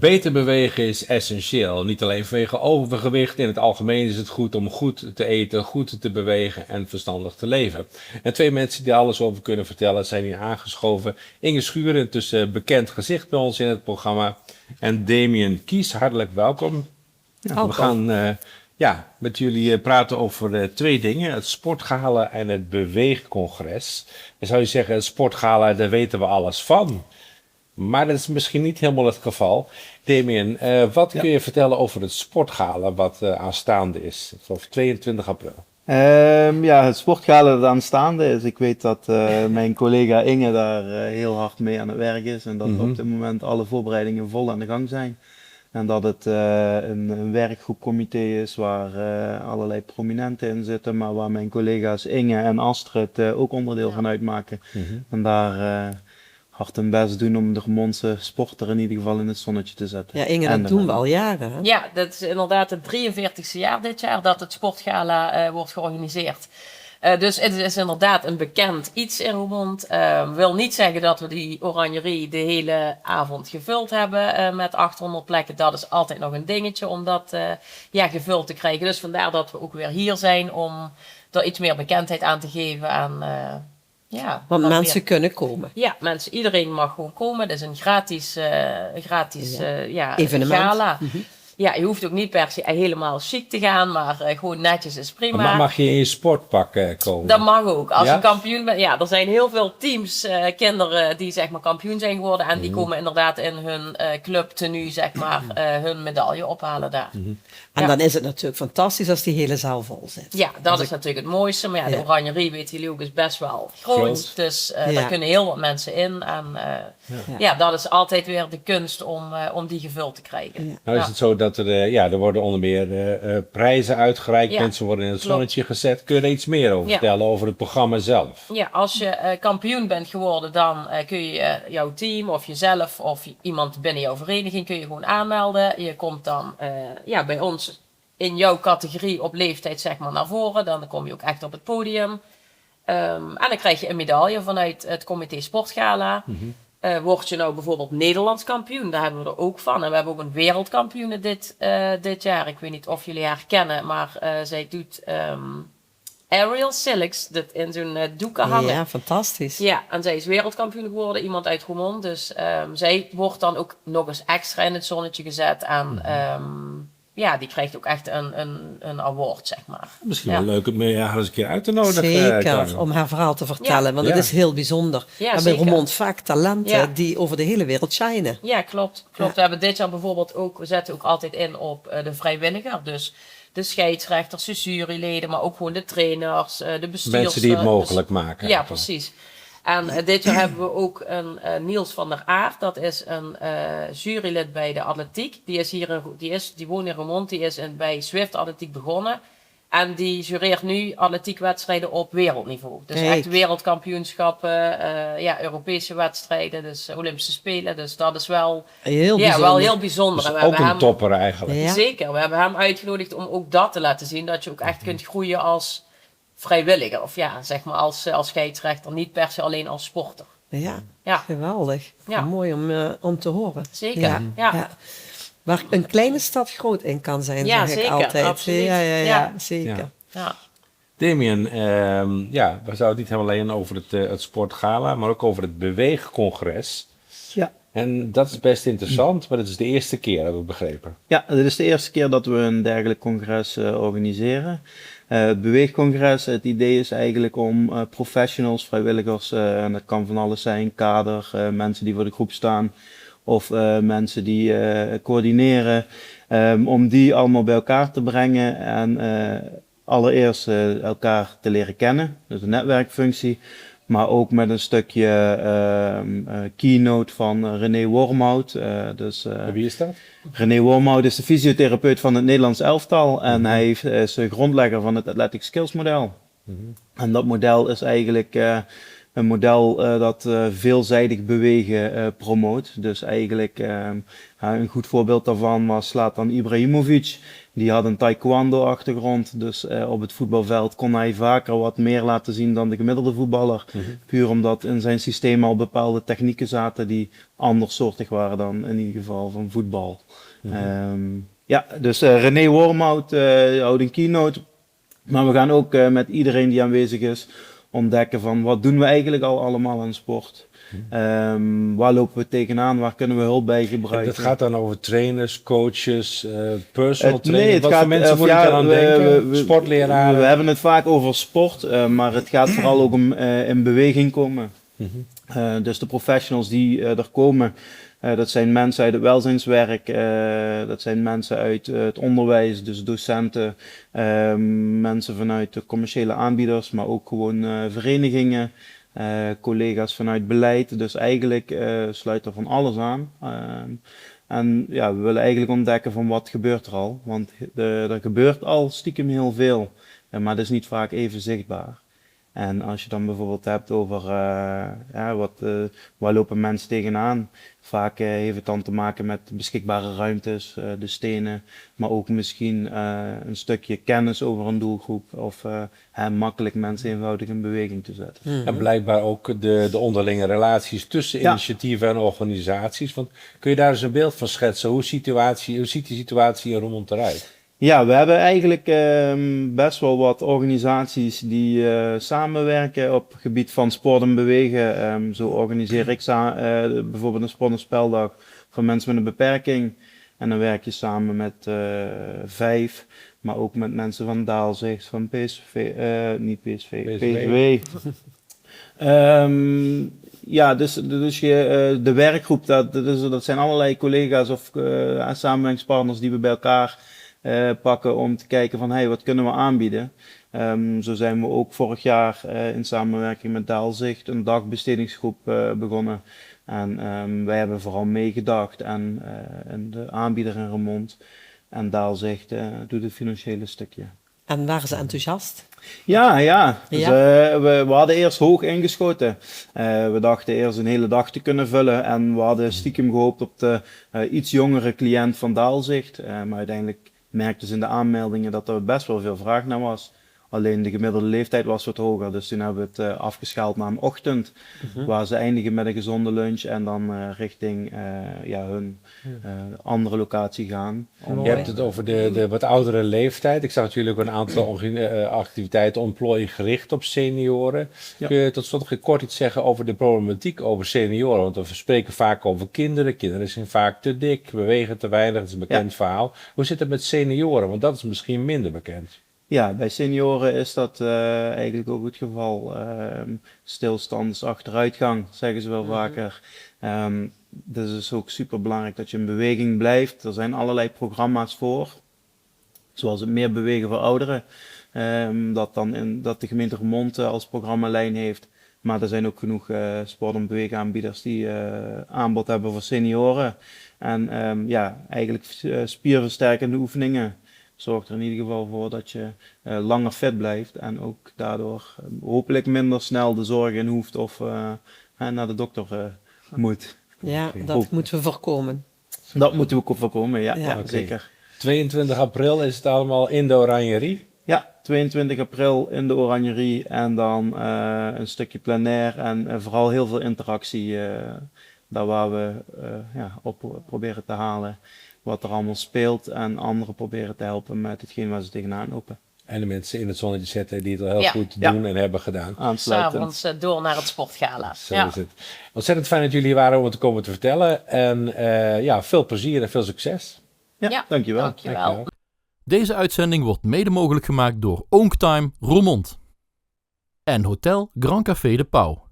Beter bewegen is essentieel. Niet alleen vanwege overgewicht. In het algemeen is het goed om goed te eten, goed te bewegen en verstandig te leven. En twee mensen die alles over kunnen vertellen zijn hier aangeschoven. Inge Schuren, intussen bekend gezicht bij ons in het programma. En Damien Kies, hartelijk welkom. Ja, we gaan met jullie praten over twee dingen. Het Sportgala en het Beweegcongres. Dan zou je zeggen, het Sportgala, daar weten we alles van. Maar dat is misschien niet helemaal het geval. Damien, wat kun je vertellen over het Sportgala wat aanstaande is? Vanaf 22 april. Het Sportgala dat aanstaande is. Ik weet dat mijn collega Inge daar heel hard mee aan het werk is. En dat op dit moment alle voorbereidingen vol aan de gang zijn. En dat het een werkgroepcomité is waar allerlei prominenten in zitten. Maar waar mijn collega's Inge en Astrid ook onderdeel van uitmaken. En daar hard hun best doen om de Roermondse sporter in ieder geval in het zonnetje te zetten. Ja, Inge, dat doen we al jaren. Hè? Ja, dat is inderdaad het 43e jaar dit jaar dat het Sportgala wordt georganiseerd. Dus het is inderdaad een bekend iets in Roermond. Wil niet zeggen dat we die oranjerie de hele avond gevuld hebben met 800 plekken. Dat is altijd nog een dingetje om dat gevuld te krijgen. Dus vandaar dat we ook weer hier zijn om er iets meer bekendheid aan te geven aan... Want mensen kunnen komen. Ja, iedereen mag gewoon komen. Het is een gratis evenement. Gala. Ja, je hoeft ook niet per se helemaal chic te gaan, maar gewoon netjes is prima. Maar mag je in je sportpak komen? Dat mag ook. Als je kampioen bent. Ja, er zijn heel veel teams, kinderen die zeg maar kampioen zijn geworden. En die komen inderdaad in hun clubtenue zeg maar hun medaille ophalen daar. En dan is het natuurlijk fantastisch als die hele zaal vol zit. Ja, dat is natuurlijk het mooiste. Maar de oranjerie, weten jullie ook, is best wel groot. Dus daar kunnen heel wat mensen in. En dat is altijd weer de kunst om die gevuld te krijgen. Nou is het zo dat er worden onder meer prijzen uitgereikt. Mensen worden in het zonnetje gezet. Kun je er iets meer over vertellen, over het programma zelf? Ja, als je kampioen bent geworden, dan kun je jouw team of jezelf of iemand binnen jouw vereniging kun je gewoon aanmelden. Je komt dan bij ons in jouw categorie op leeftijd zeg maar naar voren. Dan kom je ook echt op het podium. En dan krijg je een medaille vanuit het comité Sportgala. Word je nou bijvoorbeeld Nederlands kampioen, daar hebben we er ook van. En we hebben ook een wereldkampioene dit jaar. Ik weet niet of jullie haar kennen, maar zij doet aerial silks in zo'n doeken hangen. Ja, fantastisch. Ja, en zij is wereldkampioen geworden, iemand uit Roermond. Dus zij wordt dan ook nog eens extra in het zonnetje gezet. En die krijgt ook echt een award, zeg maar. Misschien wel leuk om haar eens een keer uit te nodigen. Zeker, om haar verhaal te vertellen, want het is heel bijzonder. Ja, we hebben in Roermond vaak talenten die over de hele wereld shinen. Ja, klopt. We hebben dit jaar bijvoorbeeld ook, we zetten ook altijd in op de vrijwilliger. Dus de scheidsrechters, de juryleden, maar ook gewoon de trainers, de bestuurders. Mensen die het mogelijk maken. Ja, precies. En dit jaar hebben we ook een Niels van der Aart. Dat is een jurylid bij de atletiek. Die woont in Roermond. Die is bij Zwift Atletiek begonnen. En die jureert nu atletiekwedstrijden op wereldniveau. Dus echt wereldkampioenschappen, Europese wedstrijden, dus Olympische Spelen. Dus dat is wel heel bijzonder. Dus ook een topper eigenlijk. Ja. Zeker. We hebben hem uitgenodigd om ook dat te laten zien. Dat je ook echt kunt groeien als vrijwilliger. Of zeg maar als scheidsrechter. Niet per se alleen als sporter. Ja. Geweldig. Ja. Mooi om te horen. Zeker. Ja. Waar een kleine stad groot in kan zijn, zeg ik altijd. Absoluut. Ja, zeker. Ja. Damien, we zouden het niet helemaal alleen over het Sportgala, maar ook over het Beweegcongres. Ja. En dat is best interessant, maar dat is de eerste keer, hebben we begrepen. Ja, dit is de eerste keer dat we een dergelijk congres organiseren. Het Beweegcongres, het idee is eigenlijk om professionals, vrijwilligers, en dat kan van alles zijn, kader, mensen die voor de groep staan, of mensen die coördineren, om die allemaal bij elkaar te brengen en allereerst elkaar te leren kennen, dus een netwerkfunctie, maar ook met een stukje keynote van René Wormhout. Wie is dat? René Wormhout is de fysiotherapeut van het Nederlands elftal en hij is de grondlegger van het Athletic Skills model. En dat model is eigenlijk een model dat veelzijdig bewegen promoot. Dus eigenlijk een goed voorbeeld daarvan was Zlatan Ibrahimovic. Die had een taekwondo achtergrond, dus op het voetbalveld kon hij vaker wat meer laten zien dan de gemiddelde voetballer. Puur omdat in zijn systeem al bepaalde technieken zaten die andersoortig waren dan in ieder geval van voetbal. Dus René Wormout houdt een keynote, maar we gaan ook met iedereen die aanwezig is ontdekken van wat doen we eigenlijk al allemaal aan sport. Waar lopen we tegenaan, waar kunnen we hulp bij gebruiken. Dat gaat dan over trainers, coaches, personal trainers. Het wat gaat, voor mensen moet ik dan aan denken? Sportleraren? We hebben het vaak over sport, maar het gaat vooral ook om in beweging komen. Dus de professionals die er komen, dat zijn mensen uit het welzijnswerk, dat zijn mensen uit het onderwijs, dus docenten, mensen vanuit de commerciële aanbieders, maar ook gewoon verenigingen, collega's vanuit beleid. Dus eigenlijk sluit er van alles aan. En ja, we willen eigenlijk ontdekken van wat gebeurt er al, want er gebeurt al stiekem heel veel, maar dat is niet vaak even zichtbaar. En als je dan bijvoorbeeld hebt over waar lopen mensen tegenaan, vaak heeft het dan te maken met beschikbare ruimtes, de stenen, maar ook misschien een stukje kennis over een doelgroep of makkelijk mensen eenvoudig in beweging te zetten. En blijkbaar ook de onderlinge relaties tussen initiatieven en organisaties. Want kun je daar eens een beeld van schetsen? Hoe ziet die situatie in Roermond eruit? Ja, we hebben eigenlijk best wel wat organisaties die samenwerken op het gebied van sport en bewegen. Zo organiseer ik bijvoorbeeld een sport- en speldag voor mensen met een beperking. En dan werk je samen met 5, maar ook met mensen van Daalzicht, van PSV, niet PSV, PSV. Ja, dus de werkgroep, dat zijn allerlei collega's of samenwerkingspartners die we bij elkaar pakken om te kijken van hey, wat kunnen we aanbieden. Zo zijn we ook vorig jaar in samenwerking met Daalzicht een dagbestedingsgroep begonnen. En wij hebben vooral meegedacht en de aanbieder in Roermond en Daalzicht doet het financiële stukje. En waren ze enthousiast? Ja. Dus, we hadden eerst hoog ingeschoten. We dachten eerst een hele dag te kunnen vullen en we hadden stiekem gehoopt op de iets jongere cliënt van Daalzicht. Maar uiteindelijk merkten ze in de aanmeldingen dat er best wel veel vraag naar was. Alleen de gemiddelde leeftijd was wat hoger, dus toen hebben we het afgeschaald naar een ochtend, waar ze eindigen met een gezonde lunch en dan richting hun andere locatie gaan. Je hebt het over de wat oudere leeftijd. Ik zag natuurlijk een aantal activiteiten ontplooien gericht op senioren. Ja. Kun je tot slot nog kort iets zeggen over de problematiek over senioren? Want we spreken vaak over kinderen. Kinderen zijn vaak te dik, bewegen te weinig, dat is een bekend verhaal. Hoe zit het met senioren? Want dat is misschien minder bekend. Ja, bij senioren is dat eigenlijk ook het geval. Stilstand is achteruitgang, zeggen ze wel vaker. Dus het is ook super belangrijk dat je in beweging blijft. Er zijn allerlei programma's voor, zoals het meer bewegen voor ouderen. Dat de gemeente Roermond als programmalijn heeft. Maar er zijn ook genoeg sport- en beweegaanbieders die aanbod hebben voor senioren. En eigenlijk spierversterkende oefeningen zorgt er in ieder geval voor dat je langer fit blijft en ook daardoor hopelijk minder snel de zorg in hoeft of naar de dokter moet. Ja, dat moeten we voorkomen. Dat moeten we voorkomen, ja. Zeker. 22 april is het allemaal in de Oranjerie? Ja, 22 april in de Oranjerie en dan een stukje plenair en vooral heel veel interactie daar waar we op proberen te halen. Wat er allemaal speelt en anderen proberen te helpen met hetgeen waar ze tegenaan lopen. En de mensen in het zonnetje zetten die het al heel goed doen en hebben gedaan. S'avonds door naar het sportgala. Zo is het. Ontzettend fijn dat jullie hier waren om het te komen te vertellen. En veel plezier en veel succes. Ja, dankjewel. Dankjewel. Deze uitzending wordt mede mogelijk gemaakt door Oonktime Roermond en Hotel Grand Café de Pauw.